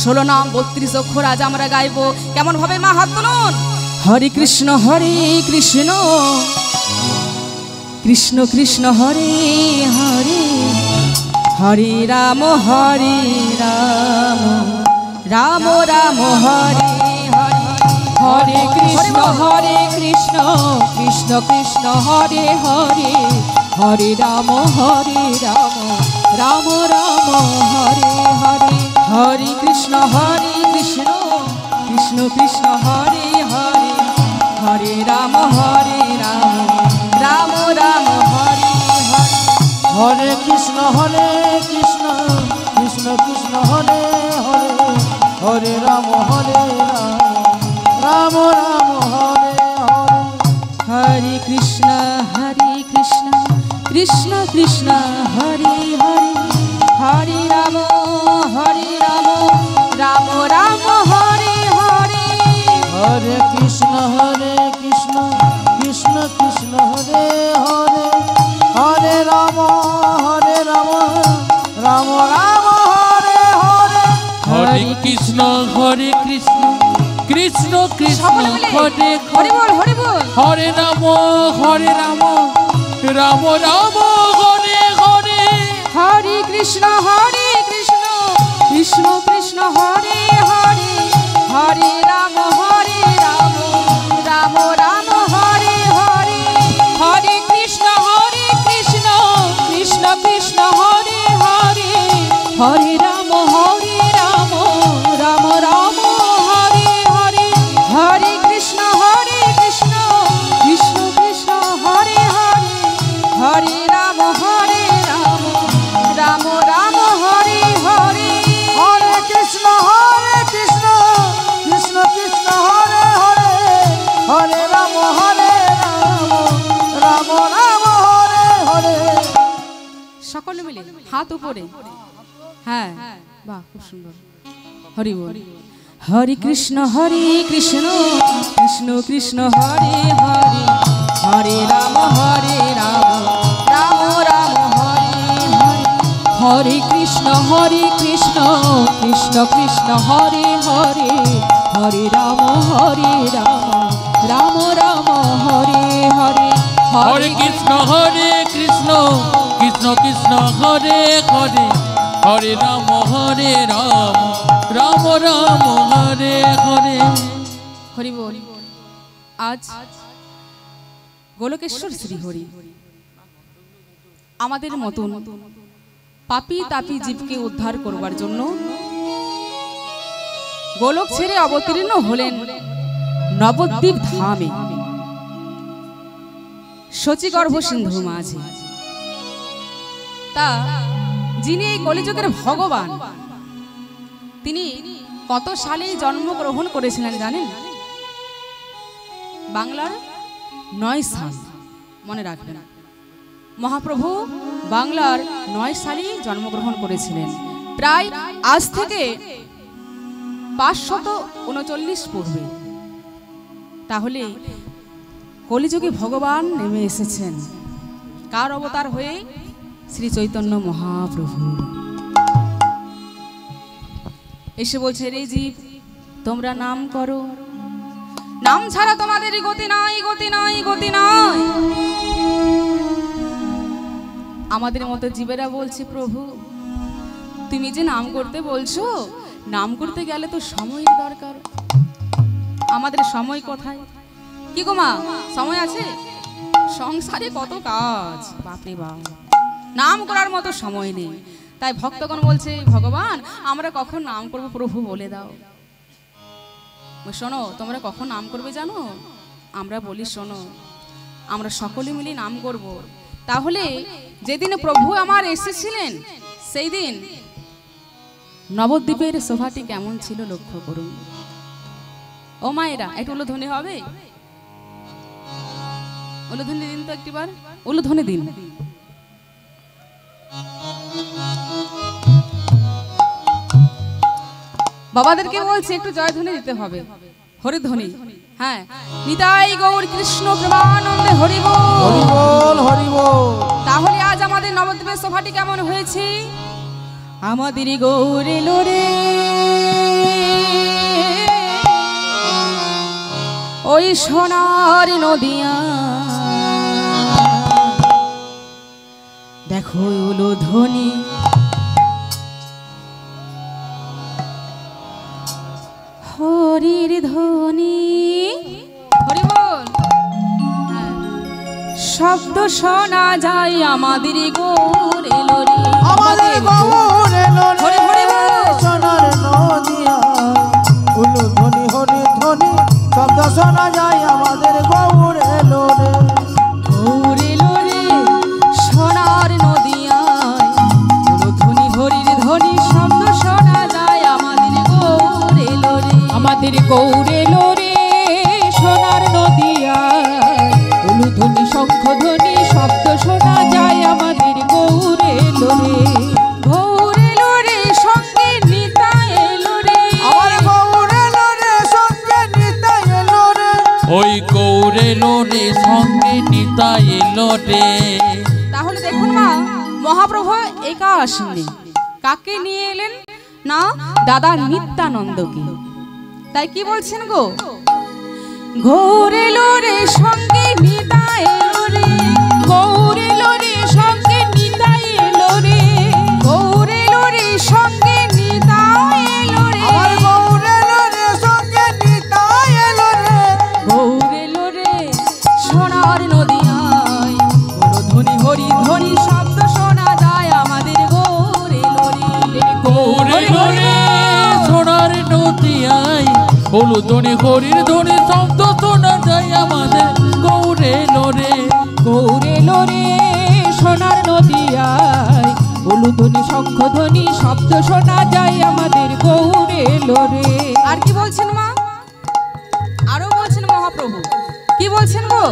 16 নাম 32 অক্ষর আজ আমরা গাইবো। কেমন ভাবে মা হাত তুলুন। হরে কৃষ্ণ কৃষ্ণ কৃষ্ণ হরে হরে, হরে রাম রাম রাম হরে হরে, হরে কৃষ্ণ কৃষ্ণ কৃষ্ণ হরে হরে, হরে রাম রাম রাম হরে হরে, হরে কৃষ্ণ কৃষ্ণ কৃষ্ণ হরে হরে, হরে রাম রাম রাম হরে হরে, হরে কৃষ্ণ কৃষ্ণ কৃষ্ণ হরে হরে, হরে রাম রাম রাম হরে হরে, হরে কৃষ্ণ কৃষ্ণ কৃষ্ণ হরে হরে, হরে রাম রাম রাম হরে হরে, হরে কৃষ্ণ কৃষ্ণ কৃষ্ণ হরে হরে, হরে রাম রাম রাম হরে হরে, হরে কৃষ্ণ কৃষ্ণ কৃষ্ণ হরে হরে বল হরে বল, হরে রাম রাম রাম হরে হরে, হরে কৃষ্ণ কৃষ্ণ কৃষ্ণ হরে হরে, হরে রাম রাম রাম হরে হরে, হরে কৃষ্ণ কৃষ্ণ কৃষ্ণ হরে হরে, হরে রাম রাম রাম হরে হরে, হরে কৃষ্ণ কৃষ্ণ কৃষ্ণ হরে হরে, হরে রাম রাম রাম হরে হরে, হরে কৃষ্ণ কৃষ্ণ কৃষ্ণ হরে হরে, হরে রাম রাম রাম হরে হরে। সকলে মিলে হাত উপরে, হ্যাঁ বাহ খুব সুন্দর। হরি বল। হরে কৃষ্ণ কৃষ্ণ কৃষ্ণ হরে হরে, হরে রাম রাম রাম হরে হরে, হরে কৃষ্ণ কৃষ্ণ কৃষ্ণ হরে হরে, হরে রাম রাম রাম হরে হরে, হরে কৃষ্ণ কৃষ্ণ কৃষ্ণ হরে হরে, হরে রাম রাম রাম হরে হরে। হরি বল। আজ গোলকেশ্বর শ্রী হরি আমাদের মতন পাপী তাপী জীবকে উদ্ধার করবার জন্য গোলক ছেড়ে অবতীর্ণ হলেন নবদ্বীপ ধামে, শচীগর্ভ সিন্ধু মাঝে। তা যিনি এই কলিযুগের ভগবান, তিনি কত সালে জন্মগ্রহণ করেছিলেন জানেন? বাংলার 9 সাল, মনে রাখবেন। মহাপ্রভু বাংলার 9 সালে জন্মগ্রহণ করেছিলেন, প্রায় আজ থেকে 539 পূর্বে। তাহলে কলিযুগে ভগবান নেমে এসেছেন কার অবতার হয়ে? শ্রী চৈতন্য মহাপ্রভু। এসে বলছে, রে জীব তোমরা নাম করো, নাম ছাড়া তোমাদের গতি নাই গতি নাই গতি নাই। আমাদের মতো জীবেরা বলছে, প্রভু তুমি যে নাম করতে বলছো, নাম করতে গেলে তো সময়ের দরকার, আমাদের সময় কোথায়? কি গো মা, সময় আছে? সংসারে কত কাজ, বাপরে বাপ, নাম করার মতো সময় নেই। তাই ভক্তগণ বলছে, ভগবান আমরা কখন নাম করব প্রভু বলে দাও। শোনো, তোমরা কখন নাম করবে জানো? আমরা বলি শোনো, আমরা সকলে মিলে নাম করব। তাহলে যেদিন প্রভু আমার এসেছিলেন সেই দিন নবদ্বীপের শোভাটি কেমন ছিল লক্ষ্য করুন। ও মায়েরা একটু উলুধ্বনি হবে? উলুধ্বনি দিন তো একটিবার, উলুধ্বনি দিন। বাবাদেরকে বলছি একটু জয়ধ্বনি দিতে হবে, হরিধ্বনি। হ্যাঁ, নিতাই গৌর কৃষ্ণ প্রেমানন্দে হরি বল হরি বল। তাহলে আজ আমাদের নবদ্বীপের শোভাটি কেমন হয়েছে? আমাদের গৌর এলো রে ওই সোনার নদিয়া দেখো উলো ধ্বনি হরির ধ্বনি হরি বল শব্দ শোনা যায় আমাদের গৌর এলো রে আমাদের গৌর এলো রে হরি হরি বল সোনার নদিয়া উলু ধ্বনি হরি ধ্বনি শব্দ শোনা যায় আমাদের গৌর এলো রে গৌর এলো রে সোনার নদিয়ায় উলো ধ্বনি হরির ধ্বনি শব্দ শোনা যায় আমাদের গৌর এলো রে আমাদের গৌর এলো রে সোনার নদিয়ায় উলুধ্বনি শঙ্খধ্বনি শব্দ শোনা যায় আমাদের গৌর এলো রে গৌর এলো রে সঙ্গে নিতা এলো রে আমার গৌর এলো রে সঙ্গে নিতা এলো রে ওই গৌরে লোরে সঙ্গে নিতা এলো রে। তাহলে দেখুন মা মহাপ্রভু একা আসেননি কাকে নিয়ে এলেন না দাদা নিত্যানন্দকে তাই কি বলছেন গো গৌর এলো রে সঙ্গে নিতা এলো রে গৌর এলো রে সঙ্গে নিতাই এলো রে গৌর এলো রে সঙ্গে নিতা এলো রে আমার গৌর এলো রে সঙ্গে নিতা এলো রে গৌর এলো রে সোনার নদিয়ায় বলো ধ্বনি হরি ধ্বনি শব্দ শোনা যায় আমাদের গৌর এলো রে গৌরে লোরে সোনার নদিয়ায় উলুধ্বনি হরির ধ্বনি শব্দ শোনা যায় আমাদের গৌরে লোরে। গৌর এলো রে সোনার নদিয়ায় উলুধ্বনি শঙ্খধ্বনি শব্দ শোনা যায় আমাদের গৌর এলো রে আর কি বলছেন মা আরো বলছেন মহাপ্রভু কি বলছেন গো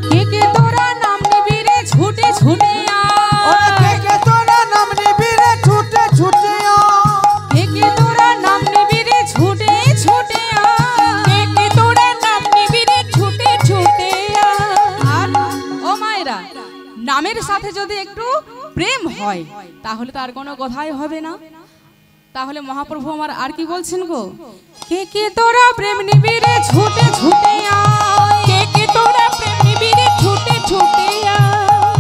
কে কে তোরা নাম নিবি রে ছুটে ছুটে ওরে কে কে তোরা নাম নিবি রে ছুটে ছুটে কে কে তোরা নাম নিবি রে ছুটে ছুটে কে কে তোরা নাম নিবি রে ছুটে ছুটে আর ও মায়েরা নামের সাথে যদি একটু প্রেম হয় তাহলে তার কোনো কথাই হবে না তাহলে মহাপ্রভু আমার আর কি বলছেন গো কে কে তোরা প্রেম নিবি রে ছুটে ছুটে কে কে তোরা প্রেম নিবি রে ছুটে ছুটে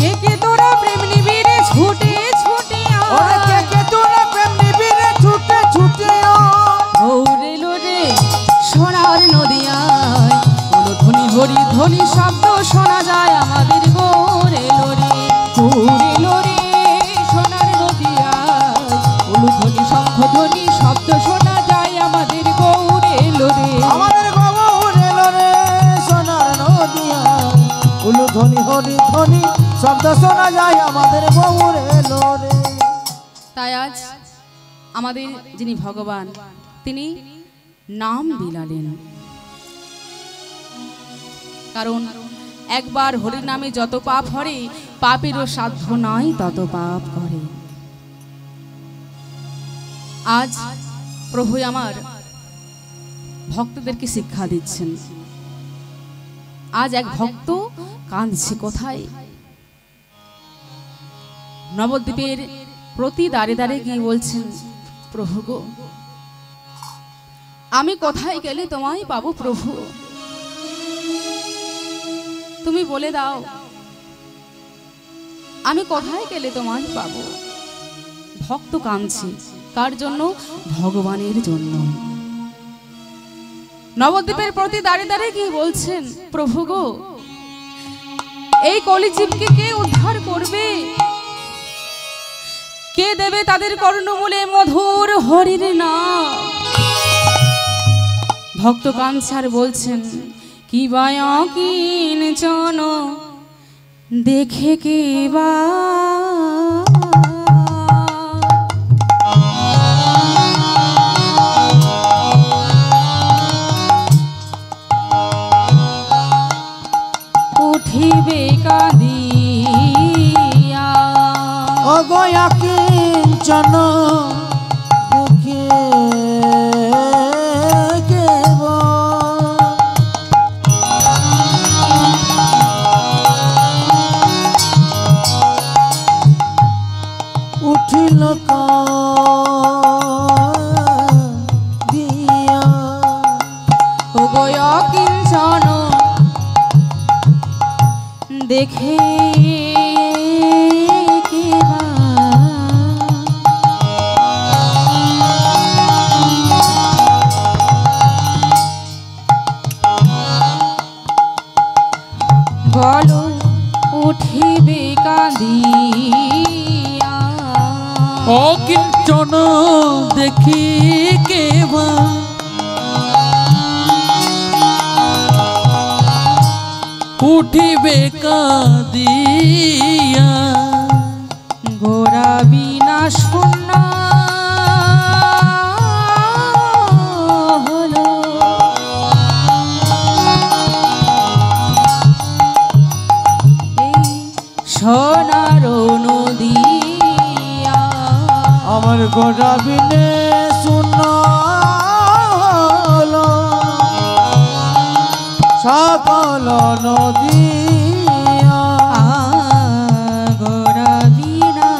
কে কে তোরা প্রেম নিবি রে ছুটে ছুটে ওরে কে কে তোরা প্রেম নিবি রে ছুটে ছুটে গৌর এলো রে সোনার নদিয়ায় বলো ধ্বনি হরি ধ্বনি শব্দ শোনা যায় আমাদের গৌর এলো রে গৌর এলো রে সোনার নদিয়ায় উলুধ্বনি শঙ্খধ্বনি শব্দ শোনা যায় আমাদের গৌর এলো রে আমাদের গৌর এলো রে সোনার নদিয়া উলু ধ্বনি হরি ধ্বনি শব্দ শোনা যায় আমাদের গৌর এলো রে তাই আজ আমাদের যিনি ভগবান তিনি নাম বিলালেন কারণ একবার হরির নামে যত পাপ হরে পাপেরও সাধ্য নাই তত পাপ করে আজ প্রভু আমার ভক্তদেরকে শিক্ষা দিচ্ছেন আজ এক ভক্ত কাঁদছে কোথায় নবদ্বীপের প্রতি দাঁড়ে দাঁড়ে গিয়ে বলছেন প্রভু গো আমি কোথায় গেলে তোমায় পাবো প্রভু তুমি বলে দাও আমি কোথায় গেলে তোমায় পাবো ভক্ত কাঁদছে কার জন্য ভগবানের জন্য নবদ্বীপের প্রতি দাঁড়ে দাঁড়ে গিয়ে বলছেন প্রভু গো এই কলিজীবকে কে উদ্ধার করবে কে দেবে তাদের কর্ণমূলে মধুর হরির নাম ভক্ত কাঞ্চার বলছেন কি বায়া কিঞ্চন দেখে কে বা উঠিবে কাঁদিয়া ও গয়া কিঞ্চন দেখে কেব দেখে কে বা বলো উঠিবে কাঁদিয়া অকিঞ্চন দেখি কেবা উঠিবে কাঁদিয়া গোরা বিনা শূন্য হলো এই সোনার নদিয়া আমার গোটা বিনে শূন্য হলো সকল নদিয়া গোরা বিনা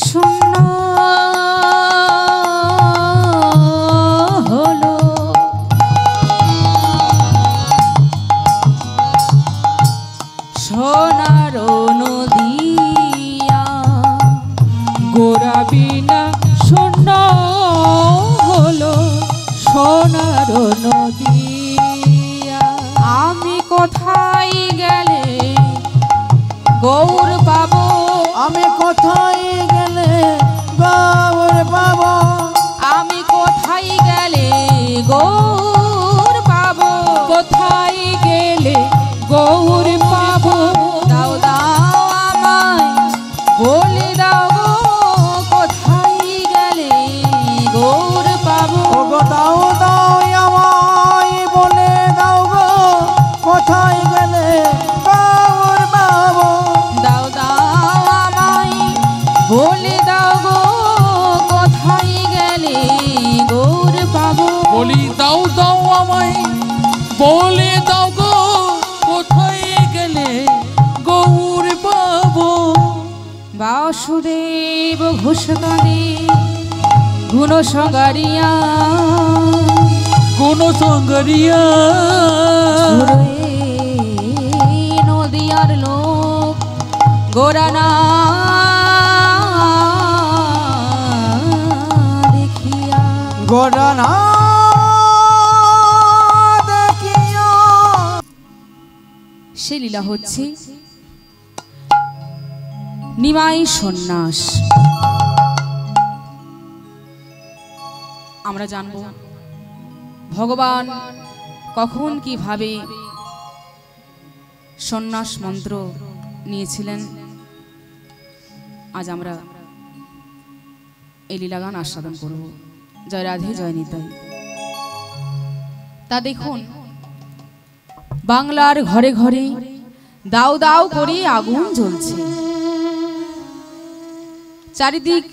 শূন্য হলো সোনার নদিয়া গোরা বিনা শূন্য হলো সোনার নদিয়া আমি কোথায় গেলে গৌর পাবো আমি কোথায় গেলে গৌর পাবো আমি কোথায় গেলে গৌর পাবো কোথায় গেলে গৌর পাবো দাও দাও আমায় বলে দাও গো কোথায় গেলে গৌর পাবো ওগো দাও দাও আমায় বলে দাও গো কোথায় গেলে গৌর পাবো দাও দাও আমায় বলে দাও গো কোথায় গেলে গৌর পাবো বলি দাও দাও আমায় বলে দাও গো কোথায় গেলে গৌর পাবো বাসুদেব ঘোষকাঁদে গুণ সঙ্গারিয়া কোন সঙ্গরিয়া নদিয়ার লোক গোরানা দেখিয়া গোরা না দেখিয়া সে লীলা হচ্ছে নিমাই সন্ন্যাস। আমরা জানব ভগবান কখন কিভাবে সন্ন্যাস মন্ত্র নিয়েছিলেন। আজ আমরা এই লীলাগান আস্বাদন করব। জয় রাধে জয় নিতাই। তা দেখুন, বাংলার ঘরে ঘরে দাও দাও করে আগুন জ্বলছে, চারিদিক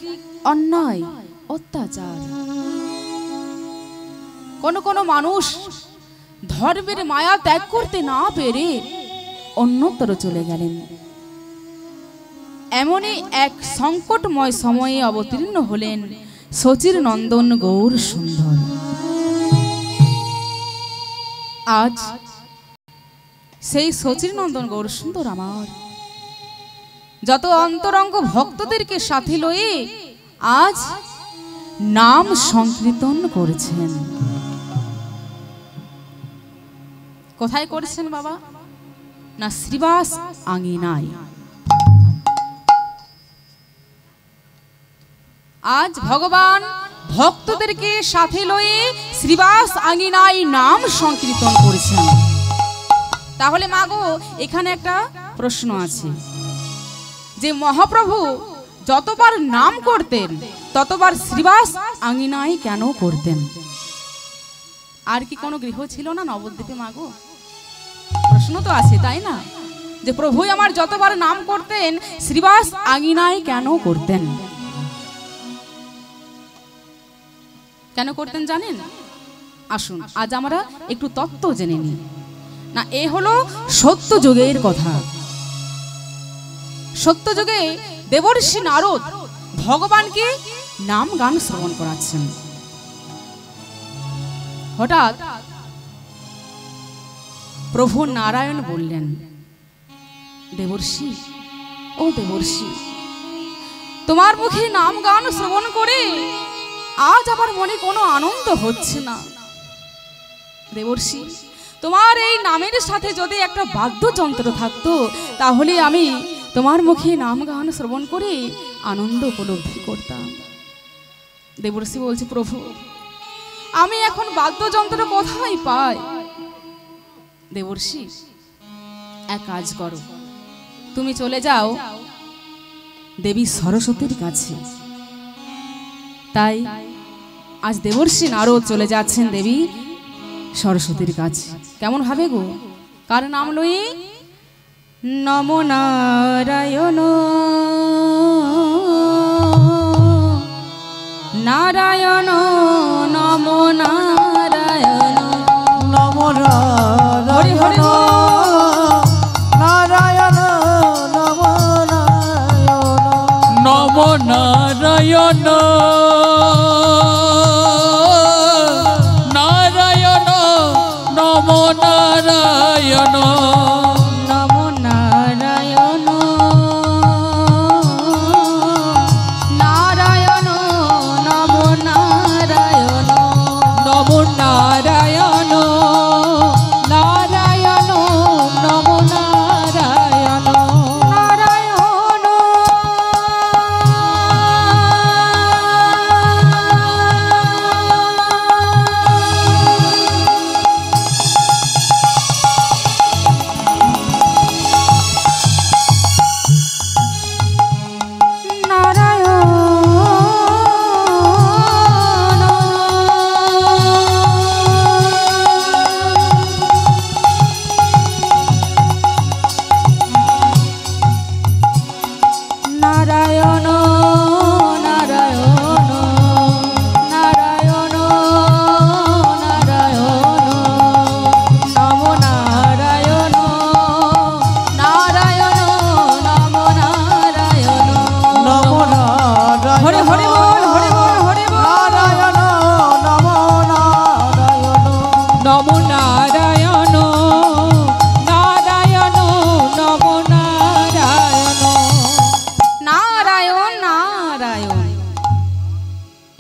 অন্যায় অত্যাচার। কোন কোন মানুষ ধর্মের মায়া ত্যাগ করতে না পেরে অন্যত্র চলে গেলেন। এমনই এক সংকটময় সময়ে অবতীর্ণ হলেন শচীর নন্দন গৌর সুন্দর। আজ সেই শচীর নন্দন গৌর সুন্দর আমার যত অন্তরঙ্গ ভক্তদেরকে সাথে লয়ে আজ নাম সংকীর্তন করেছেন। কোথায় করেছেন বাবা? না শ্রীবাস আঙিনায়। আজ ভগবান ভক্তদেরকে সাথে লয়ে শ্রীবাস আঙিনায় নাম সংকীর্তন করেছেন। তাহলে মাগো, এখানে একটা প্রশ্ন আছে যে মহাপ্রভু যতবার নাম করতেন ততবার শ্রীবাস আঙিনায় কেন করতেন? আর কি কোনো গৃহ ছিল না নবদ্বীপে মাগো? প্রশ্ন তো আছে, তাই না? যে প্রভু আমার যতবার নাম করতেন শ্রীবাস আঙিনায় কেন করতেন? কেন করতেন জানেন? আসুন আজ আমরা একটু তত্ত্ব জেনে নিই। না, এ হলো সত্য যুগের কথা। সত্য যুগে দেবর্ষি নারদ ভগবানকে নাম গান শ্রবণ করাচ্ছেন। হঠাৎ প্রভু নারায়ণ বললেন, দেবর্ষি, ও দেবর্ষি, তোমার মুখে নাম গান শ্রবণ করে আজ আমার মনে কোনো আনন্দ হচ্ছে না। দেবর্ষি, তোমার এই নামের সাথে যদি একটা বাদ্যযন্ত্র থাকতো তাহলে আমি তোমার মুখে নাম গান শ্রবণ করে আনন্দ উপলব্ধি করতাম। দেবর্ষি বলছে, প্রভু আমি এখন বাদ্যযন্ত্র কোথায় পাই? দেবর্ষি, এক কাজ করো, তুমি চলে যাও দেবী সরস্বতীর কাছে। তাই আজ দেবর্ষি নারদ চলে যাচ্ছেন দেবী সরস্বতীর কাছে। কেমন ভাবে গো? কার নাম লই? নম নারায়ণ নারায়ণ নম নারায়ণ নম হরি হরি নারায়ণ নম নারায়ণ নম নারায়ণ নারায়ণ নম নারায়ণ নম নারায়ণ নারায়ণ নম নারায়ণ নম নারায়ণ নারায়ণ নম নারায়ণ নারায়ণ নারায়ণ নারায়ণ নারায়ণ নারায়ণ নম নারায়ণ নারায়ণ নম নারায়ণ নম নারায়ণ হরে হরে বল, হরে বল, হরে বল। নারায়ণ নম নারায়ণ নম নারায়ণ নারায়ণ নম নারায়ণ নারায়ণ নারায়ণ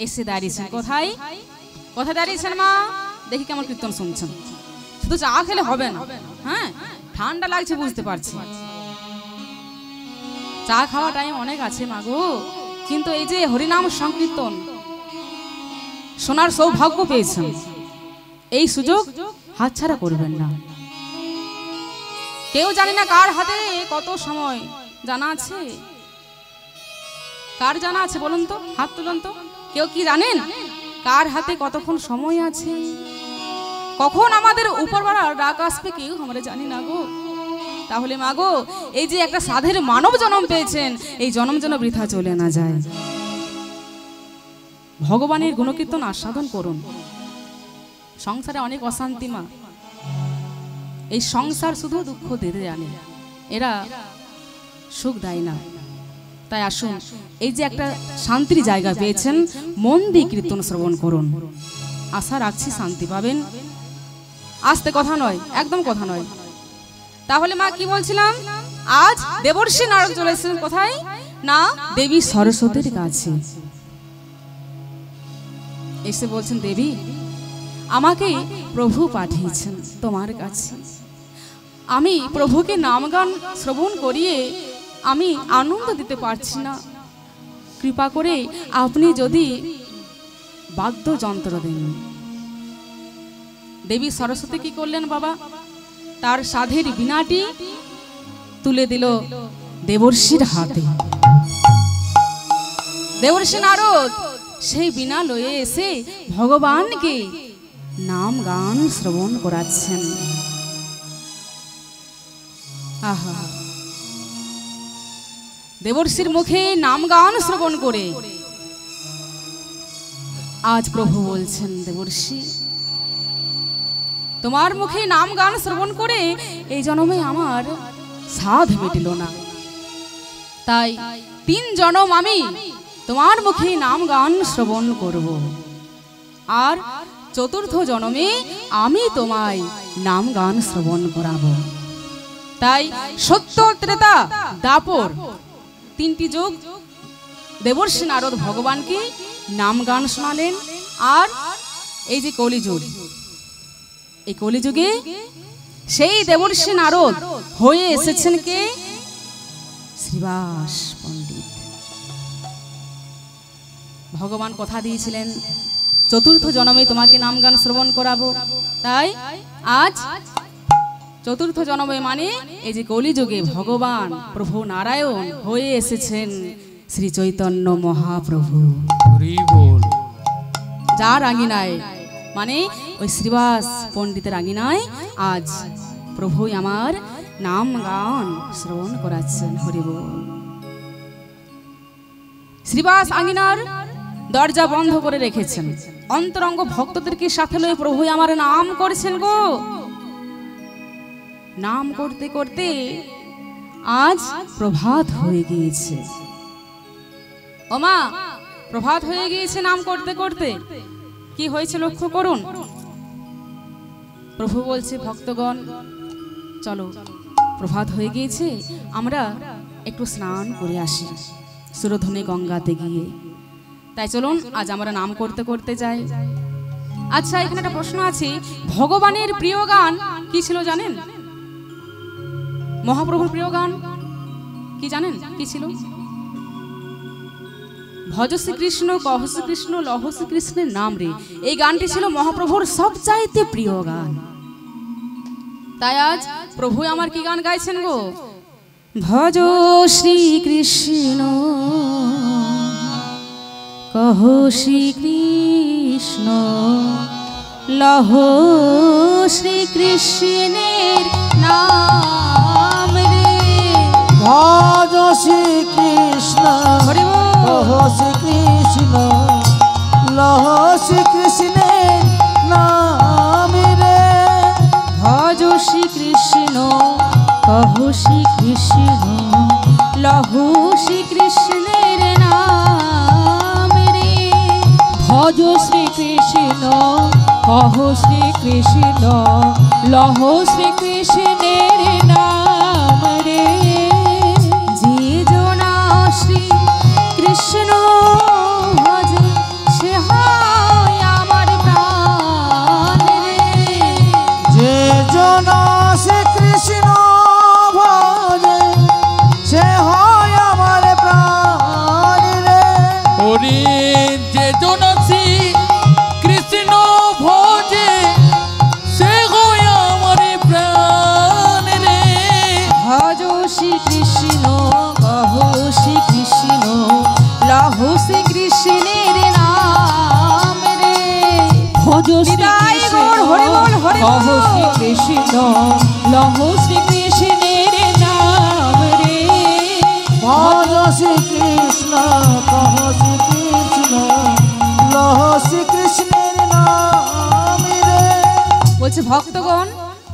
এসে দাঁড়িয়েছেন কোথায়? কোথায় দাঁড়িয়েছেন মা? দেখি কেমন কীর্তন শুনছেন। শুধু চা খেলে হবে না, হ্যাঁ ঠান্ডা লাগছে বুঝতে পারছি। চা খাওয়া টাইম অনেক আছে মা গো, কিন্তু এই যে হরিনাম সংকীর্তন শোনার সৌভাগ্য পেয়েছেন, এই সুযোগ হাতছাড়া করবেন না। কেউ জানি না কার হাতে কত সময়, জানা আছে? কার জানা আছে বলুন তো, হাত তুলুন তো। কেউ কি জানেন কার হাতে কতক্ষণ সময় আছে? কখন আমাদের উপরওয়ালার ডাক আসবে কেউ আমরা জানি না গো। তাহলে মা গো, এই যে একটা সাধের মানব জন্ম পেয়েছেন, এই জন্ম যেন বৃথা চলে না যায়। ভগবানের গুণকীর্তন আস্বাদন করুন। সংসারে অনেক অশান্তি মা, এই সংসার শুধু দুঃখ দিতে জানে, এরা সুখ দেয় না। তাই আসুন, এই যে একটা শান্তির জায়গা পেয়েছেন, মন দিয়ে কীর্তন শ্রবণ করুন। আশা রাখছি শান্তি পাবেন। আস্তে কথা নয়, একদম কথা নয়। তাহলে মা কি বলছিলাম, আজ দেবর্ষি নারদ চলে এসেছেন কোথায়? না, দেবী সরস্বতীর কাছে এসে বলছেন, দেবী আমাকে প্রভু পাঠিয়েছেন তোমার কাছে। আমি প্রভুকে নাম গান শ্রবণ করিয়ে আমি আনন্দ দিতে পারছি না। কৃপা করে আপনি যদি বাদ্যযন্ত্র দেন। দেবী সরস্বতী কি করলেন বাবা? তার সাধের বীণাটি তুলে দিল দেবর্ষির হাতে। দেবর্ষি নারদ সেই বীণা লয়ে এসে ভগবানকে নাম গান শ্রবণ করাচ্ছেন। আহা, দেবর্ষির মুখে নাম গান শ্রবণ করে আজ প্রভু বলছেন, দেবর্ষি তোমার মুখে নাম গান শ্রবণ করে এই জন্মে আমার সাধ মিটিল না, তাই 3 জন্ম আমি তোমার মুখে নাম গান শ্রবণ করব। আর চতুর্থ জন্মে আমি তোমায় নাম গান শ্রবণ করাবো। তাই সত্য, ত্রেতা, দাপর তিনটি যুগ দেবর্ষি নারদ ভগবানকে নাম গান শোনালেন। আর এই যে কলিযুগ, এই কলিযুগে সেই দেবর্ষি নারদ হয়ে এসেছেন কে? শ্রীবাস পণ্ডিত। ভগবান কথা দিয়েছিলেন চতুর্থ জন্মে তোমাকে নাম গান শ্রবণ করাবো। তাই আজ চতুর্থ জন্মে মানে এই যে কলিযুগে ভগবান প্রভু নারায়ণ হয়ে এসেছেন শ্রী চৈতন্য মহাপ্রভু। হরি বল। যার আঙিনায় মানে ওই শ্রীবাস পণ্ডিতের আঙিনায় আজ প্রভুই আমার নাম গান শ্রবণ করাচ্ছেন। হরি বল। শ্রীবাস আঙিনার দরজা বন্ধ করে রেখেছেন, অন্তরঙ্গ ভক্তদেরকে সাথে লয়ে প্রভুই আমার নাম করছেন গো। নাম করতে করতে আজ প্রভাত হয়ে গিয়েছে। ওমা, প্রভাত হয়ে গিয়েছে নাম করতে করতে। কি হয়েছে লক্ষ্য করুন। প্রভু বলছে, ভক্তগণ চলো, প্রভাত হয়ে গিয়েছে, আমরা একটু স্নান করে আসি সুরধনী গঙ্গাতে গিয়ে। তাই চলুন আজ আমরা নাম করতে করতে যাই। আচ্ছা, এখানে একটা প্রশ্ন আছে, ভগবানের প্রিয় গান কি ছিল জানেন? মহাপ্রভুর প্রিয় গান কি জানেন? কি ছিল? ভজ শ্রীকৃষ্ণ, কহ শ্রীকৃষ্ণ, লহ শ্রীকৃষ্ণের নাম রে। এই গানটি ছিল মহাপ্রভুর সবচাইতে প্রিয় গান। তাই আজ প্রভু আমার কি গান গাইছেন গো? ভজ শ্রীকৃষ্ণ, কহ শ্রীকৃষ্ণ, লহ শ্রীকৃষ্ণের নাম রে। ভজ শ্রীকৃষ্ণ, কহ শ্রীকৃষ্ণ, লহ শ্রীকৃষ্ণের নাম রে। ভজ শ্রীকৃষ্ণ, কহ শ্রীকৃষ্ণ, লহ শ্রীকৃষ্ণের নাম রে। ভজ শ্রীকৃষ্ণ, কহ শ্রীকৃষ্ণ, লহ শ্রীকৃষ্ণের নাম রে। যে জনা শ্রী কৃষ্ণ ভজে, সে হয় আমার প্রাণ রে। যে জন শ্রীকৃষ্ণ ভজে, সে হয় আমার প্রাণ রে। ওরে যে জন শ্রী কৃষ্ণ ভজে, সে হয় আমার প্রাণ রে। ভজ শ্রীকৃষ্ণ, কহ শ্রীকৃষ্ণ, লহ শ্রীকৃষ্ণের নাম রে। ভজ বিদায় শ্রীকৃষ্ণ, গৌর, হরি বল, হরি কহ বল। শ্রীকৃষ্ণ, লহ শ্রীকৃষ্ণের নাম রে। ভজ শ্রীকৃষ্ণ, কহ শ্রীকৃষ্ণ, লহ শ্রীকৃষ্ণের নাম রে। বলছে ভক্তগণ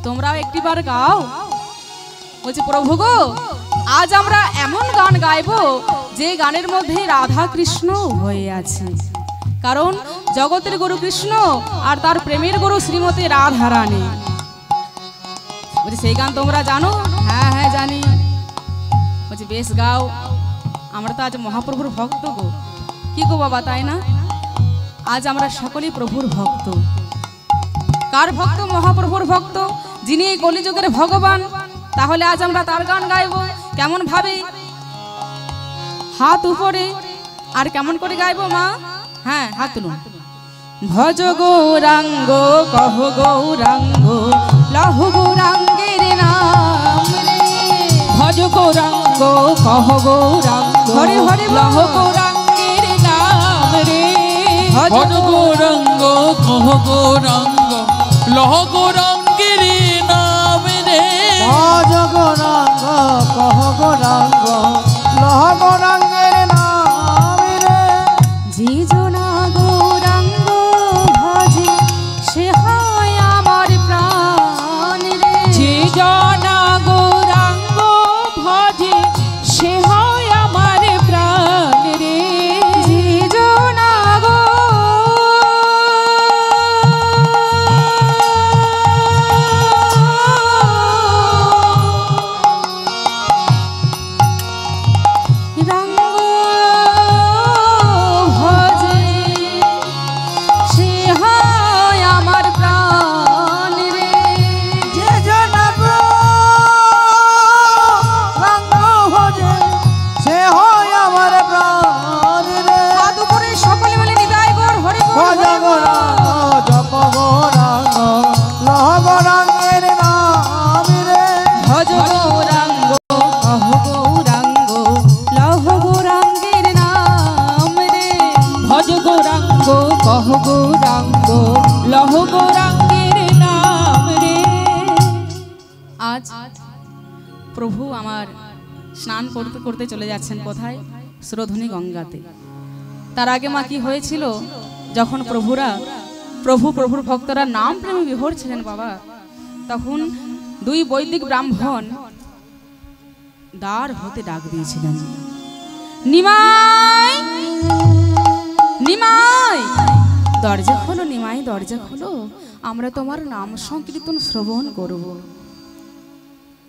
তোমরাও একটিবার গাও। বলছে প্রভু গো, আজ আমরা এমন গান গাইবো যে গানের মধ্যে রাধা কৃষ্ণ হয়ে আছে। কারণ জগতের গুরু কৃষ্ণ আর তার প্রেমের গুরু শ্রীমতী রাধা রানী। বলছে সেই গান তোমরা জানো? হ্যাঁ হ্যাঁ জানি। বলছে বেশ গাও। আমরা তো আজ মহাপ্রভুর ভক্ত গো। কি গো বাবা, তাই না? আজ আমরা সকলেই প্রভুর ভক্ত। কার ভক্ত? মহাপ্রভুর ভক্ত, যিনি এই কলিযুগের ভগবান। তাহলে আজ আমরা তার গান গাইবো। কেমন ভাবে? হাত উপরে। আর কেমন করে গাইবো মা? হ্যাঁ, হাত তুলুন। ভজ গৌরাঙ্গ, কহ গৌরাঙ্গ, লহ গৌরাঙ্গের নাম রে। ভজ গৌরাঙ্গ, কহ গৌরাঙ্গ, হরি হরি বল। লহ গৌরাঙ্গের নাম রে। ভজ গৌরাঙ্গ, কহ গৌরাঙ্গ, লহ গৌরাঙ্গের নাম রে। ভজ গৌরাঙ্গ, কহ গৌরাঙ্গ, লহ গৌরাঙ্গের নাম রে। যে জনা গৌরাঙ্গ ভজে, সে হয় আমার প্রাণ রে। যে জনা গৌরাঙ্গ ভজে, সে হয় আমার প্রাণ রে। আমার স্নান করতে করতে চলে যাচ্ছেন কোথায়? সুরধনী গঙ্গাতে। তার আগে মা কি হয়েছিল, যখন প্রভুর ভক্তরা নাম প্রেমে বিভোর ছিলেন বাবা, তখন দুই বৈদিক ব্রাহ্মণ দ্বার হতে ডাক দিয়েছিলেন, নিমাই নিমাই দরজা খোলো, নিমাই দরজা খোলো, আমরা তোমার নাম সংকীর্তন শ্রবণ করব।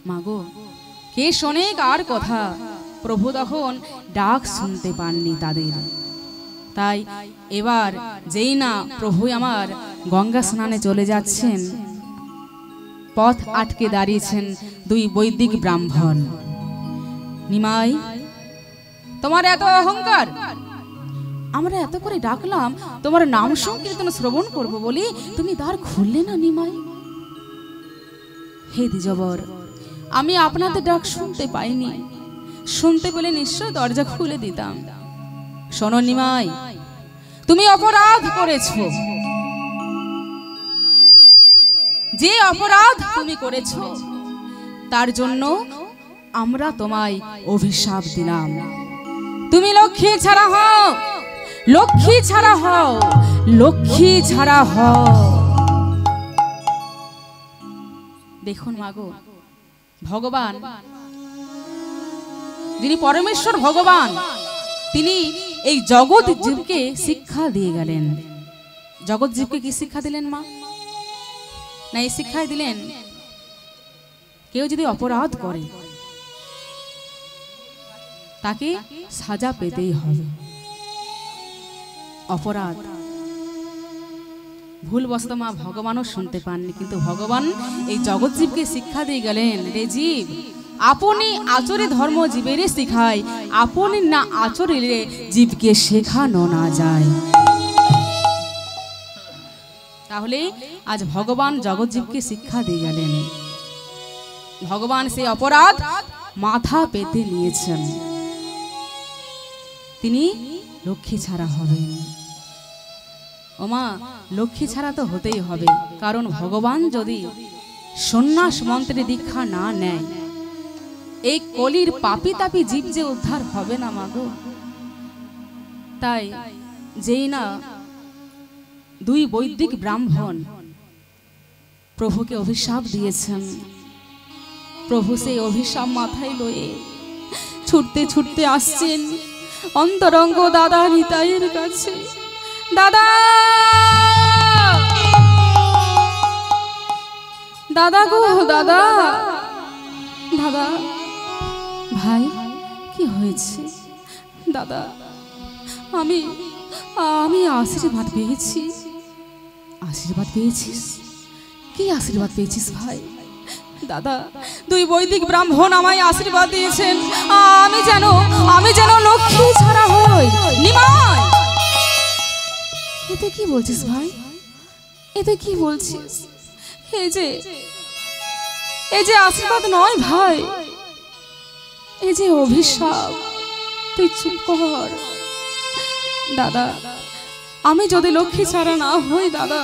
মাগো, কে শোনে কার কথা? প্রভু তখন ডাক শুনতে পাননি তাদের। তাই এবার যেই না প্রভু আমার গঙ্গা স্নানে চলে যাচ্ছেন, পথ আটকে দাঁড়িয়েছেন দুই বৈদিক ব্রাহ্মণ। নিমাই, তোমার এত অহংকার, আমরা এত করে ডাকলাম তোমার নাম সংকীর্তন শ্রবণ করব বলি, তুমি দ্বার খুললে না নিমাই। হে দ্বিজবর, আমি আপনাদের ডাক শুনতে পাইনি, শুনতে পেলে নিশ্চয় দরজা খুলে দিতাম। শোনো নিমাই, তুমি অপরাধ করেছো, যে অপরাধ তুমি করেছো তার জন্য আমরা তোমায় অভিশাপ দিলাম। তুমি লক্ষ্মী ছাড়া হও, লক্ষ্মী ছাড়া হও, লক্ষ্মী ছাড়া হও। দেখুন মাগো, ভগবান যিনি পরমেশ্বর ভগবান, তিনি এই জগৎ জীবকে শিক্ষা দিয়ে গেলেন। জগৎ জীবকে কি শিক্ষা দিলেন মা? না এই শিক্ষাই দিলেন, কেউ যদি অপরাধ করে তাকে সাজা পেতেই হবে। অপরাধ ভুলবশত মা ভগবানও শুনতে পাননি, কিন্তু ভগবান এই জগৎ জীবকে শিক্ষা দিয়ে গেলেন, রে জীব, আপনি আচরে ধর্ম জীবেরে শিখায়, আপনি না আচরিলে জীবকে শেখানো না যায়। তাহলে আজ ভগবান জগৎ জীবকে শিক্ষা দিয়ে গেলেন। ভগবান সেই অপরাধ মাথা পেতে নিয়েছেন, তিনি লক্ষ্মী ছাড়া হবেন। ওমা, লক্ষ্মী ছাড়া তো হতেই হবে, কারণ ভগবান যদি সন্ন্যাস মন্ত্রে দীক্ষা না নেয়, এই কলির পাপি তাপি জীব যে উদ্ধার হবে না মাগো। তাই যেই না দুই বৈদিক ব্রাহ্মণ প্রভুকে অভিশাপ দিয়েছেন, প্রভু সেই অভিশাপ মাথায় লয়ে ছুটতে ছুটতে আসছেন অন্তরঙ্গ দাদা নিতাইয়ের কাছে। দাদা, দাদা গো দাদা, দাদা ভাই কি হয়েছে? দাদা, আমি আমি আশীর্বাদ পেয়েছি। আশীর্বাদ পেয়েছিস? কি আশীর্বাদ পেয়েছিস ভাই? দাদা, দুই বৈদিক ব্রাহ্মণ আমায় আশীর্বাদ দিয়েছেন, আমি যেন লক্ষ্মী ছাড়া হই। নিমাই, এতে কি বলছিস ভাই? এতে কি বলছিস? এই যে আশীর্বাদ নয় ভাই, এই যে অভিশাপ। তুই চুপ কর দাদা। আমি যদি লক্ষ্মী ছাড়া না হই দাদা,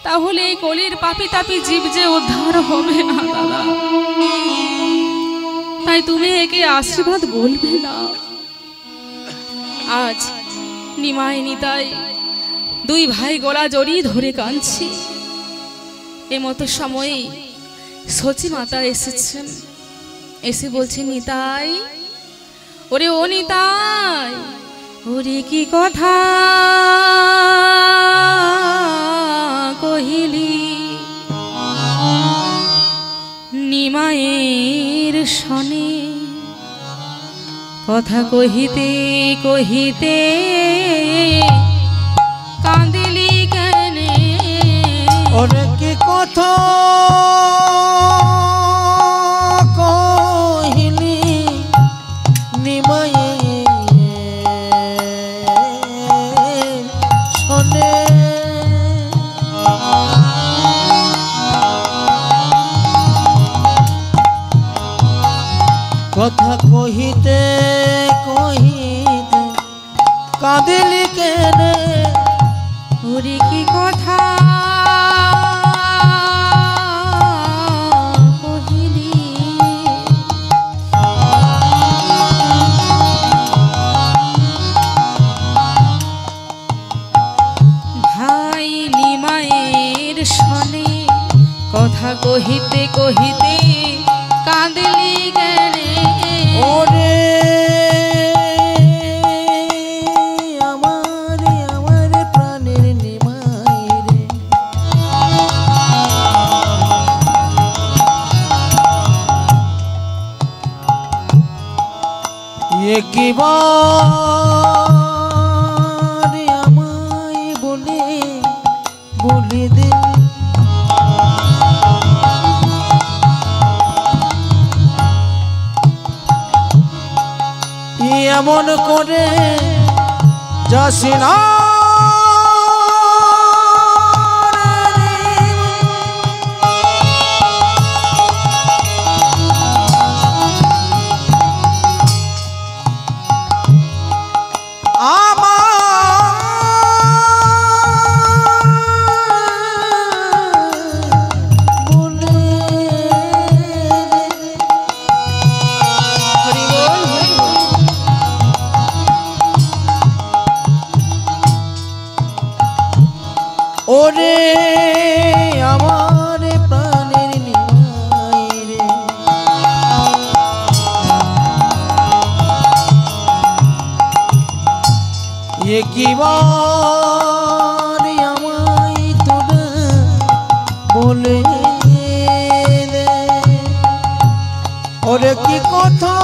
তাহলে এই কলির পাপি তাপি জীব যে উদ্ধার হবে না দাদা। তাই তুমি একে আশীর্বাদ বলবে না। আজ নিমাই নিতাই দুই ভাই গলা জড়িয়ে ধরে কাঁদছি। এমতো সময়ে সচি মাতা এসেছেন, এসে বলছে, নিতাই, ওরে ও নিতাই, ওরে কি কথা কহিলি নিমায়ের শনে, কথা কহিতে কহিতে কাঁদিলি কেনে? ওরে কি কথা কহিলি নিমায়ে শোনে, কথা কহিতে কহিতে কাঁদিলি কেনে? ওরে কি কথা কহিলি কহিতে কহিতে কাঁদলি গেলে ওরে আমার আমার প্রাণের নিমাই রে একবার আমায় বলে দে এমন করে যাসি না ওরে আমার প্রাণের নিমাই রে একবার আমায় তোরা বলে দে ওরে কি কথা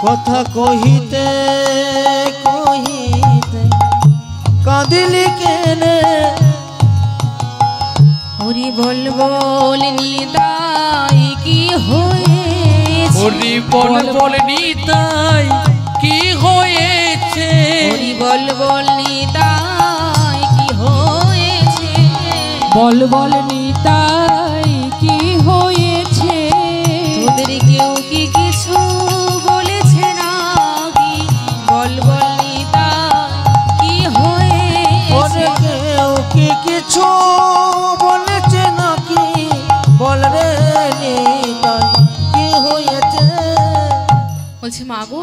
কথা কহিতে কহিতে কাঁদিলি কেনে হরি বল বল নিতাই কি হয়েছে হরি বল বল নিতাই কি হয়েছে হরি বল বল নিতাই কি হয়েছে বল বল নিতাই কি হয়েছে তোদের কেউ কি কিছু বলেছে নাকি বল বল নিতাই কি হয়েছে কেউ কি কিছু বলেছে নাকি বল রে নিতাই কি হয়েছে বলছে মা গো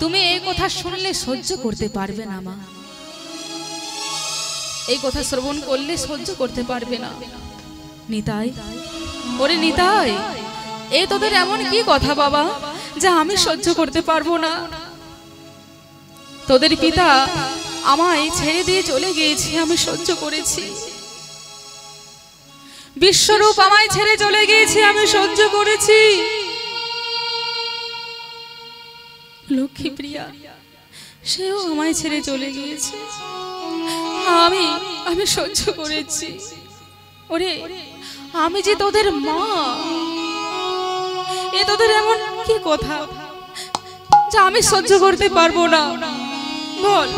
তুমি এই কথা শুনলে সহ্য করতে পারবে না মা এই কথা শ্রবণ করলে সহ্য করতে পারবে না নিতাই ওরে নিতাই এই তোদের এমন কি কথা বাবা যা আমি সহ্য করতে পারবো না তোদের পিতা আমায় ছেড়ে দিয়ে চলে গিয়েছে আমি সহ্য করেছি বিশ্বরূপ আমায় ছেড়ে চলে গিয়েছে আমি সহ্য করেছি লক্ষ্মী প্রিয়া সেও আমায় ছেড়ে চলে গিয়েছে আমি আমি সহ্য করেছি ওরে আমি যে তোদের মা এ তোদের এমন কি কথা যা আমি সহ্য করতে পারবো না বল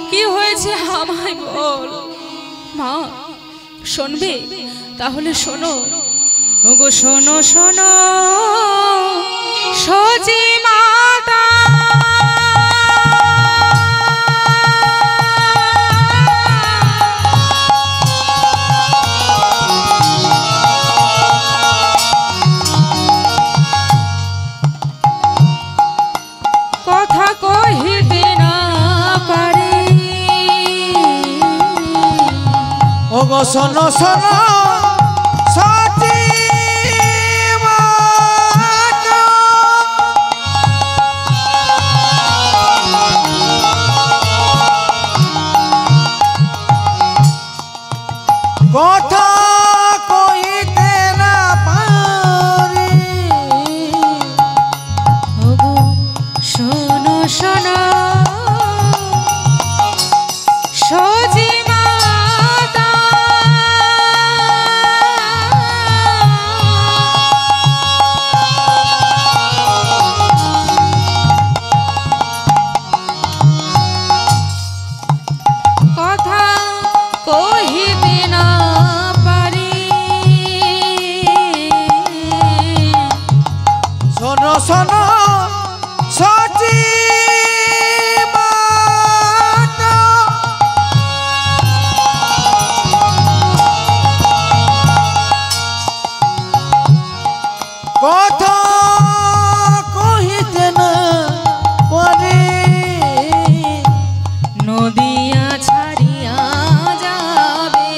কি হয়েছে আমায় বল মা শুনবে তাহলে শোনো ওগো শোনো শোনো সজি মাতা কথা কহিতে না পারে ওগো শোনো শোনো সতী মাতা কথা কইতে না পারি ওগো শোনো শোনো সজি মাতা কথা কহিতে না পারি শোনো শোনো সতী মাতা কথা কহিতে না পারে নদিয়া ছাড়িয়া যাবে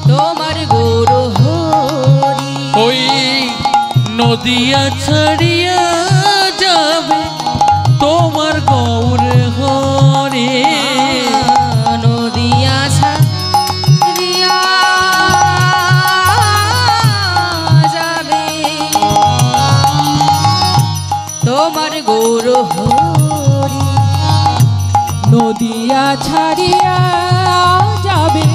তোমার গৌর হরি। ওই নদিয়া ছাড়িয়া যাবে তোমার গৌর হরে। নদিয়া ছাড়িয়া যাবে তোমার গৌর হরি। নদিয়া ছাড়িয়া যাবে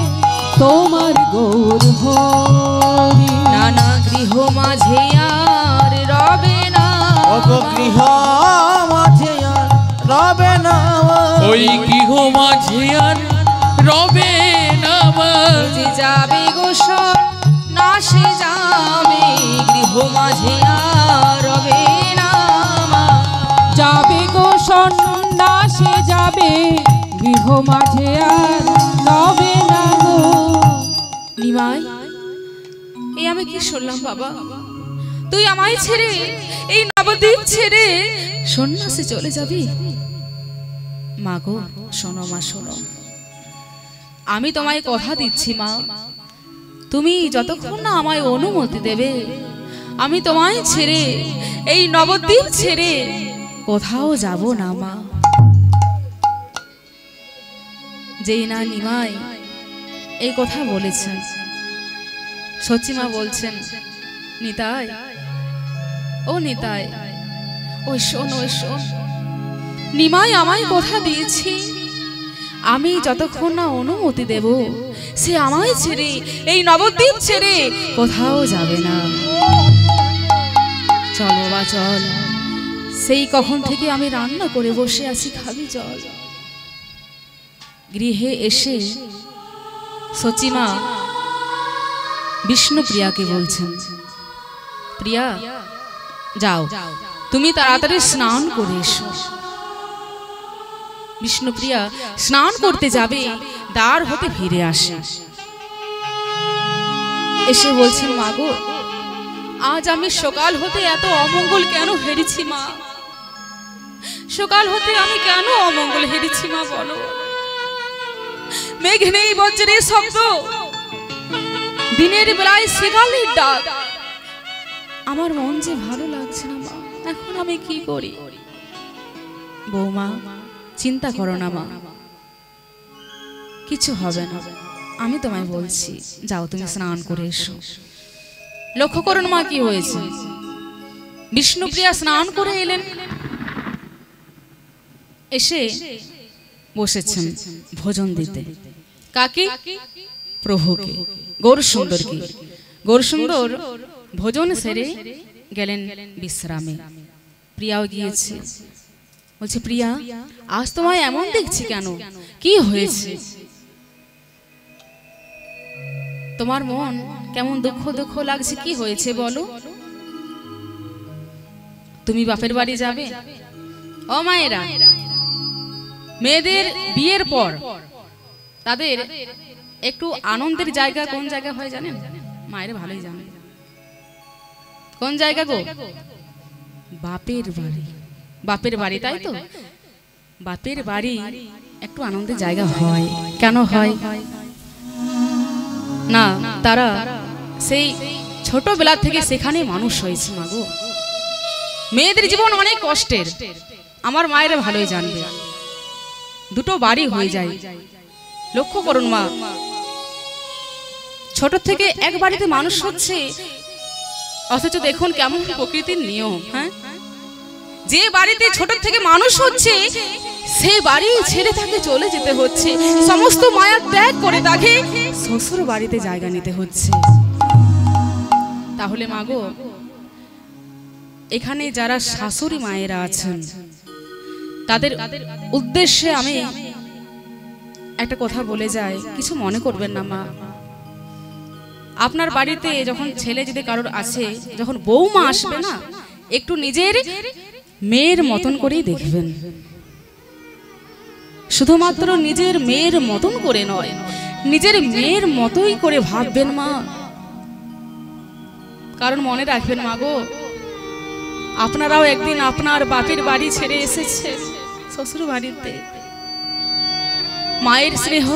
তোমার গৌর হরি। নানা গৃহ মাঝে আর রবে না গৃহ মাঝে আর রবে না ওই গৃহ মাঝে আর রবে না যে যাবে গোসল না সে যাবে গৃহ মাঝে আর রবে না যাবে গো সন্ন্যাসে যাবে গৃহ মাঝে আর রবে না গো। নিমাই এই আমি কি শুনলাম বাবা, তুই আমায় ছেড়ে এই নবদ্বীপ ছেড়ে সন্ন্যাসে চলে যাবি? মা গো শোনো মা শোনো, আমি তোমায় কথা দিচ্ছি মা, তুমি যতক্ষণ না আমায় অনুমতি দেবে আমি তোমায় ছেড়ে এই নবদ্বীপ ছেড়ে কোথাও যাব না মা। যেই না নিমাই এই কথা বলেছেন সচিমা বলছেন, নিতাই ও নিতাই ওই শোন ওই শোন, নিমাই আমায় কথা দিয়েছি আমি যতক্ষণ না অনুমতি দেব সে আমায় ছেড়ে এই নবদ্বীপ ছেড়ে কোথাও যাবে না। চল বাবা চল, সেই কখন থেকে আমি রান্না করে বসে আছি, খাবি চল। গৃহে এসে সচিমা বিষ্ণুপ্রিয়াকে বলছেন, প্রিয়া যাও তুমি তাড়াতাড়ি স্নান করে এসো। বিষ্ণুপ্রিয়া স্নান করতে যাবে, দ্বার হতে ফিরে আসে, এসে বলছেন মা গো আজ আমি সকাল হতে এত অমঙ্গল কেন হেরেছি মা, সকাল হতে আমি কেন অমঙ্গল হেরেছি মা বলো। মেঘ নেই বজ্রের শব্দ, দিনের বেলায় শিকালের ডাক, আমার মন যে ভালো লাগছে না মা, এখন আমি কি করি? বৌমা চিন্তা করো না মা, কিছু হবে না, আমি তোমায় বলছি যাও তুমি স্নান করে এসো। লক্ষ্য করুন মা কি হয়েছে, বিষ্ণুপ্রিয়া স্নান করে এলেন, এসে বসেছেন ভোজন দিতে। কাকে? প্রভুকে, গৌরসুন্দরকে। গৌরসুন্দর ভোজন সেরে গেলেন বিশ্রামে, প্রিয়াও গিয়েছে। বলছে প্রিয়া আজ তোমায় এমন দেখছি কেন, কি হয়েছে? তোমার মন কেমন দুঃখ দুঃখ লাগছে, কি হয়েছে বলো? তুমি বাপের বাড়ি যাবে? ও মায়েরা, মেয়েদের বিয়ের পর তাদের একটু আনন্দের জায়গা কোন জায়গা হয় জানেন? মায়েরা ভালোই জানেন কোন জায়গা গো? বাপের বাড়ি। বাপের বাড়ি, তাই তো? বাপের বাড়ি একটু আনন্দের জায়গা হয়। কেন হয়? না তারা সেই ছোটবেলা থেকে সেখানে মানুষ হয়েছে মা গো। মেয়েদের জীবন অনেক কষ্টের, আমার মায়েরা ভালোই জানবে। দুটো বাড়ি হয়ে যায়, লক্ষ্য করুন মা, ছোট থেকে এক বাড়িতে মানুষ হচ্ছে, অথচ দেখুন কেমন প্রকৃতির নিয়ম। হ্যাঁ, যে বাড়িতে ছোট থেকে মানুষ হচ্ছে সেই বাড়ি ছেড়ে তাকে চলে যেতে হচ্ছে, সমস্ত মায়া ত্যাগ করে তাকে শ্বশুর বাড়িতে জায়গা নিতে হচ্ছে। তাহলে মাগো এখানে যারা শাশুড়ি মায়েরা আছেন তাদের উদ্দেশ্যে আমি একটা কথা বলে যাই, কিছু মনে করবেন না মা। আপনার বাড়িতে যখন ছেলে যদি কারোর আছে, যখন বৌমা আসবে না, একটু নিজের মেয়ের মতন করেই দেখবেন, শুধুমাত্র নিজের মেয়ের মতন করে নয়, নিজের মেয়ের মতোই করে ভাববেন মা। কারণ মনে রাখবেন মা গো, আপনারাও একদিন আপনার বাপের বাড়ি ছেড়ে এসেছেন শ্বশুর বাড়িতে। মায়ের স্নেহ,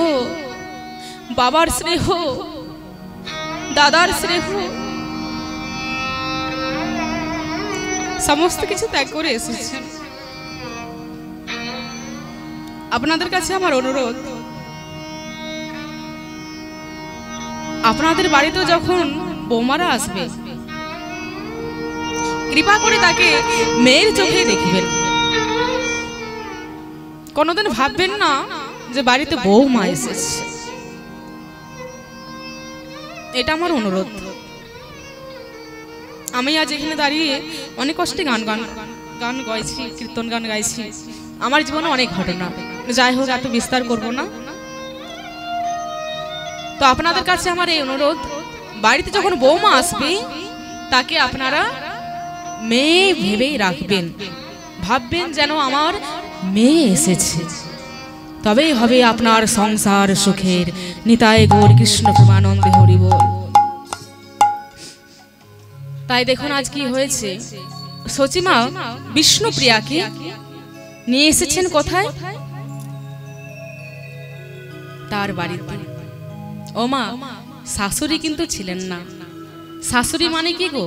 বাবার স্নেহ, দাদার স্নেহ সমস্ত কিছু ত্যাগ করে এসেছেন। আপনাদের কাছে আমার অনুরোধ, আপনাদের বাড়িতে যখন বৌমারা আসবে, কৃপা করে তাকে মেয়ের চোখে দেখবেন। কোনোদিন ভাববেন না যে বাড়িতে বৌমা এসেছে। এটা আমার অনুরোধ। আমি আজ এখানে দাঁড়িয়ে অনেক কষ্টে গান গাইছি, কীর্তন গান গাইছি। আমার জীবনে অনেক ঘটনা, যাই হোক এত বিস্তার করব না। তো আপনাদের কাছে আমার এই অনুরোধ, বাড়িতে যখন বৌমা আসবে তাকে আপনারা মেয়ে ভেবেই রাখবেন, ভাববেন যেন আমার মেয়ে এসেছে, তবেই হবে আপনার সংসার সুখের। নিতাই গৌর কৃষ্ণ প্রেমানন্দে হরি বল। তাই দেখুন আজ কি হয়েছে, সচিমা বিষ্ণুপ্রিয়াকে নিয়ে এসেছেন কোথায়? তার বাড়িতে। ও মা, শাশুড়ি কিন্তু ছিলেন না। শাশুড়ি মানে কি গো?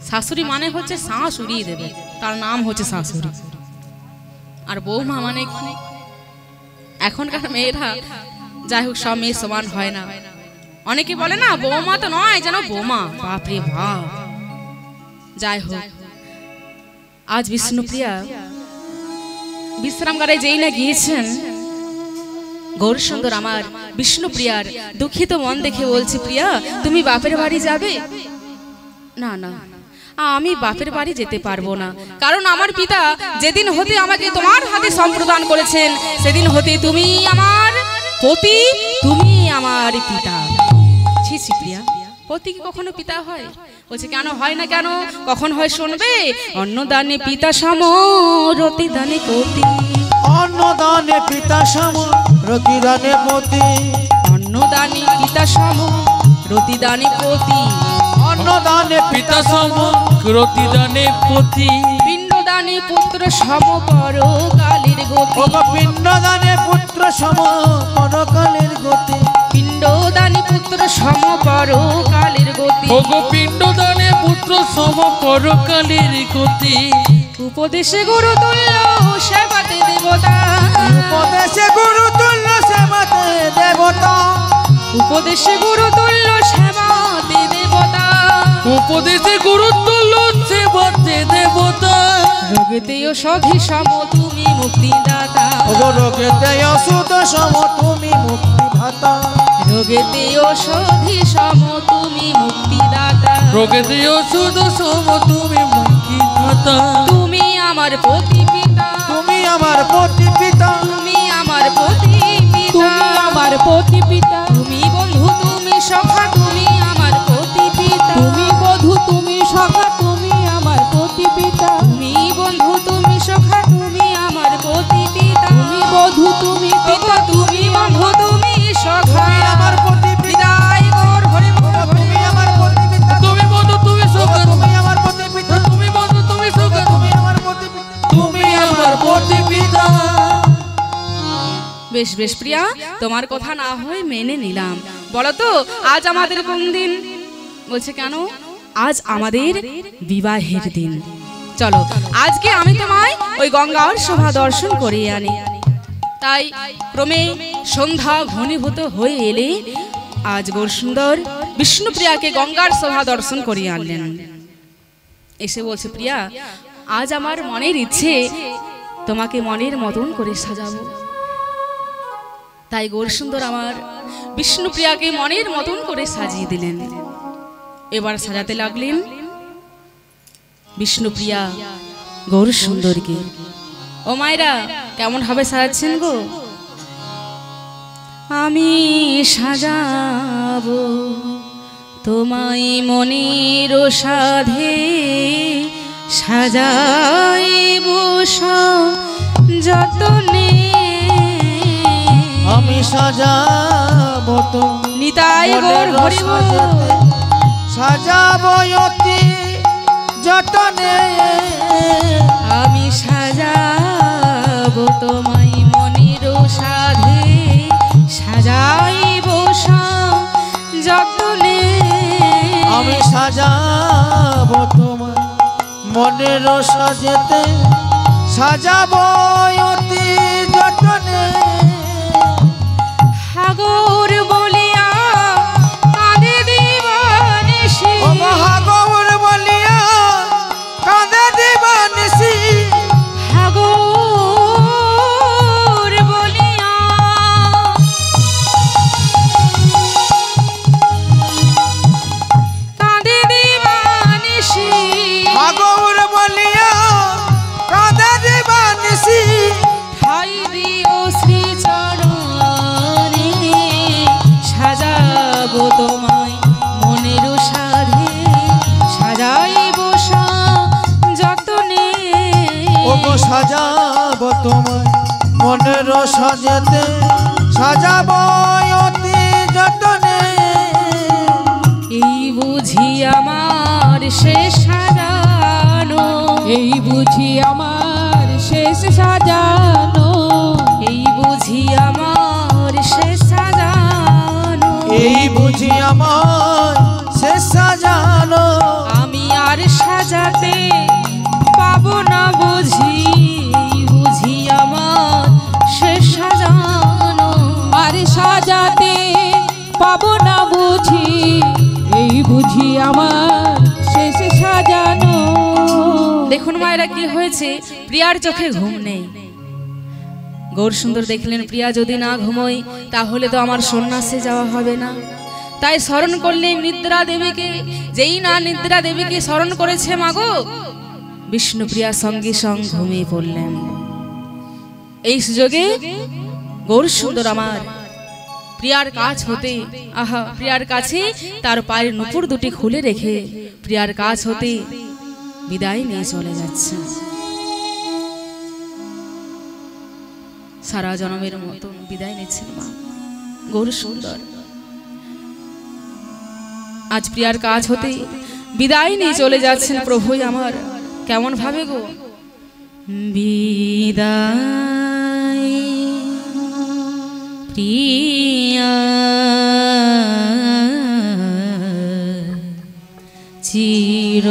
শাশুড়ি মানে হচ্ছে শ্বাস উড়িয়ে দেবে, তার নাম হচ্ছে শাশুড়ি। আর বৌমা মানে কি? এখনকার মেয়েরা যাই হোক সব মেয়ে সমান হয় না। অনেকে বলে না বৌমা তো নয়, যেন বৌমা, বাপরে বাপ। যাই হোক আজ বিষ্ণুপ্রিয়া বিশ্রামগারে যেই না গিয়েছেন, গৌর সুন্দর আমার বিষ্ণুপ্রিয়ার দুঃখিত মন দেখে বলছে, প্রিয়া তুমি বাপের বাড়ি যাবে? না না, আমি বাপের বাড়ি যেতে পারবো না, কারণ আমার পিতা যেদিন হতে আমাকে তোমার হাতে সম্প্রদান করেছেন, সেদিন হতে তুমি আমার পতি, তুমি আমার পিতা। ছি ছি প্রিয়া, পতি কি কখনো পিতা হয়? বলছে কেন হয় না, কেন কখন হয় শুনবে। অন্নদানে পিতা সম, রতিদানে পতি। অন্নদানে পিতা সম, রতিদানে পতি। অন্নদানে পিতা সম, রতিদানে পতি। অন্নদানে পিতা সম, রতিদানে পতি। পিণ্ডদানে পুত্র সম, পরকালের গতি। পিণ্ডদানে পুত্র সম, পরকালের গতি। পিণ্ডদানে পুত্র সম, পরকালের গতি। পিণ্ডদানে পুত্র সম, পরকালের গতি। উপদেশে গুরু তুল্য সেবাতে দেবতা। উপদেশে গুরু তুল্য সেবাতে দেবতা। উপদেশে গুরু তুল্য সেবাতে দেবতা। উপদেশে গুরু তুল্য সেবাতে দেবতা। রোগেতে সধি সম, তুমি মুক্তিদাতা। রোগেতে অসুধ সম, তুমি মুক্তিদাতা। রোগেতে সধি সম, তুমি মুক্তিদাতা। রোগেতে ওষুধ সম, তুমি মুক্তিদাতা। তুমি আমার পতি পিতা। তুমি আমার পতি পিতা। তুমি আমার পতি পিতা। তুমি আমার পতি পিতা। তুমি বন্ধু, তুমি সখা, তুমি আমার পতি পিতা। তুমি বধূ, তুমি সখা, তুমি আমার পতি পিতা। তুমি বন্ধু, তুমি সখা, তুমি আমার পতি পিতা। তুমি বধূ, তুমি পিতা, তুমি বন্ধু, তুমি সখা, তুমি আমার পতি পিতা। বিদায় গৌর হরি বল। তুমি আমার পতি পিতা। তুমি বন্ধু, তুমি সখা, তুমি আমার পতি পিতা। তুমি বন্ধু, তুমি সখা, তুমি আমার পতি পিতা। তুমি আমার পতি পিতা। বেশ বেশ প্রিয়া, তোমার কথা না হয় মেনে নিলাম। বলো তো আজ আমাদের কোন দিন? বলছে কেন, আজ আমাদের বিবাহের দিন। চলো আজকে আমি তোমায় ওই গঙ্গার শোভা দর্শন করিয়ে আনি। তাই ক্রমে সন্ধ্যা ঘনীভূত হয়ে এলে আজ গৌরসুন্দর বিষ্ণুপ্রিয়াকে গঙ্গার শোভা দর্শন করিয়ে আনলেন। এসে বলছে, প্রিয়া আজ আমার মনের ইচ্ছে তোমাকে মনের মতন করে সাজাবো। তাই গৌরসুন্দর আমার বিষ্ণুপ্রিয়াকে মনের মতন করে সাজিয়ে দিলেন। এবার সাজাতে লাগলেন বিষ্ণুপ্রিয়া গৌরসুন্দরকে। ও মায়েরা, কেমন ভাবে সাজাচ্ছেন গো? আমি সাজাবো তোমায় মনের সাধে, সাজাইব যতনে। আমি সাজাবো তুমি নিতাই গৌর হরি বল। সাজাবো অতি যতনে আমি সাজাবো তোমায় মনের সাধে সাজাইব যতনে আমি সাজাবো তোমার মনের সাজেতে সাজাবো অতি যতনে হাগর বলিয়া কাঁদে দিবানিশি ও মহাগৌর বলিয়া কাঁদে দিবানিশি হাগর বলিয়া কাঁদে দিবানিশি মহাগৌর বলিয়া কাঁদে দিবানিশি ঠাই দিও শ্রী চরণে সাজাবো তোমায় মনের সাধে সাজাইব যতনে ও গো সাজাবো তোমায় মনের সাজেতে সাজাবো অতি যতনে এই বুঝি আমার শেষ সাজানো এই বুঝি আমার শেষ সাজানো এই বুঝি আমার শেষ সাজানো এই বুঝি আমার শেষ সাজানো আমি আর সাজাতে পাবো না বুঝি এই বুঝি আমার শেষ সাজানো আর সাজাতে পাবো না বুঝি এই বুঝি আমার শেষ সাজানো। দেখুন মায়েরা কি হয়েছে, প্রিয়ার চোখে ঘুম নেই। গৌর সুন্দর দেখলেন প্রিয়া যদি না ঘুমোয় তাহলে তো আমার সন্ন্যাসে যাওয়া হবে না, তাই স্মরণ করলেন নিদ্রা দেবীকে। যেই না নিদ্রা দেবীকে স্মরণ করেছে মাগো, বিষ্ণুপ্রিয়া সঙ্গে সঙ্গ ঘুমিয়ে পড়লেন। এই সুযোগে গৌর সুন্দর আমার প্রিয়ার কাছ হতে প্রিয়ার কাছে তার পায়ের নুপুর দুটি খুলে রেখে প্রিয়ার কাছ হতে বিদায় নিয়ে চলে যাচ্ছে। সারা জনমের মতন বিদায় নিচ্ছেন মা গৌর সুন্দর। আজ প্রিয়ার কাছ হতে বিদায় নিয়ে চলে যাচ্ছেন প্রভুই আমার। কেমন ভাবে গো, বিদায় প্রিয়া চির